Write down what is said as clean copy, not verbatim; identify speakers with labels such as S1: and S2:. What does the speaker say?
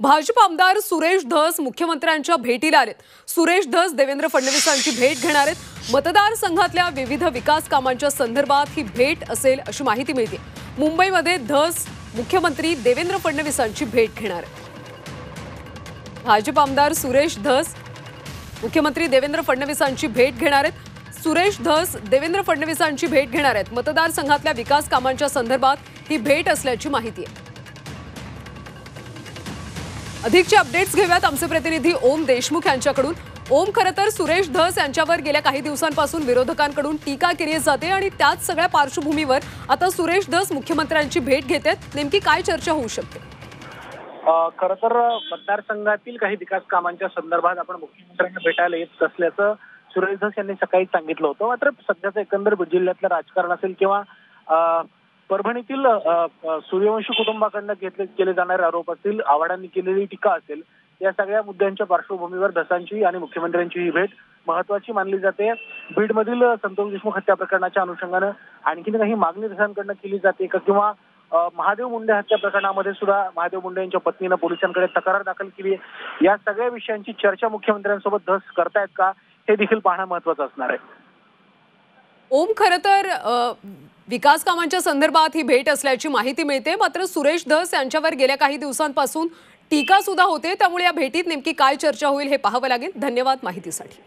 S1: भाजप आमदार सुरेश धस मुख्यमंत्र्यांच्या भेटीला आलेत। सुरेश धस देवेंद्र फडणवीसांची भेट घेणार आहेत। मतदारसंघातल्या विविध विकास कामांच्या संदर्भात ही भेट असेल अशी माहिती मिळते। मुंबईमध्ये धस मुख्यमंत्री देवेंद्र फडणवीसांची भेट घेणार आहेत। भाजप आमदार सुरेश धस मुख्यमंत्री देवेंद्र फडणवीसांची भेट घेणार आहेत। सुरेश धस देवेंद्र फडणवीसांची भेट घेणार आहेत। मतदारसंघातल्या विकास कामांच्या संदर्भात ही भेट असल्याची माहिती आहे। अधिकचे अपडेट्स घेऊयात आमचे प्रतिनिधी ओम देशमुख यांच्याकडून। ओम, खरं तर सुरेश धस यांच्यावर गेल्या काही दिवसांपासून विरोधकांकडून टीका केली जाते आणि त्याच सगळ्या पार्श्वभूमीवर आता सुरेश धस मुख्यमंत्र्यांची भेट घेतात। नेमकी काय चर्चा होऊ शकते?
S2: खरं तर मतदारसंघातील काही विकास कामांच्या संदर्भात आपण मुख्यमंत्र्यांना भेटायला येत असल्याचं सुरेश धस यांनी सकाळी सांगितलं होतं। मात्र सध्याचं एकंदर जिल्ह्यातलं राजकारण असेल किंवा परभणीतील सूर्यवंशी कुटुंबाकडून केले जाणारे आरोप असतील, आव्हाडांनी केलेली टीका असेल, या सगळ्या मुद्द्यांच्या पार्श्वभूमीवर धसांची आणि मुख्यमंत्र्यांची ही भेट महत्वाची मानली जाते। बीडमधील संतोष देशमुख हत्या प्रकरणाच्या अनुषंगानं आणखी काही मागणी धसांकडून केली जाते का, किंवा महादेव मुंडे हत्या प्रकरणामध्ये सुद्धा महादेव मुंडे यांच्या पत्नीनं पोलिसांकडे तक्रार दाखल केली आहे। या सगळ्या विषयांची चर्चा मुख्यमंत्र्यांसोबत धस करतायत का, हे देखील पाहणं महत्वाचं असणार आहे।
S1: ओम, खरं तर विकास कामांच्या संदर्भात ही भेट असल्याची माहिती मिळते। मात्र सुरेश धस यांच्यावर गेल्या काही दिवसांपासून टीका सुद्धा होते, त्यामुळे या भेटीत नेमकी काय चर्चा होईल हे पाहावं लागेल। धन्यवाद माहितीसाठी।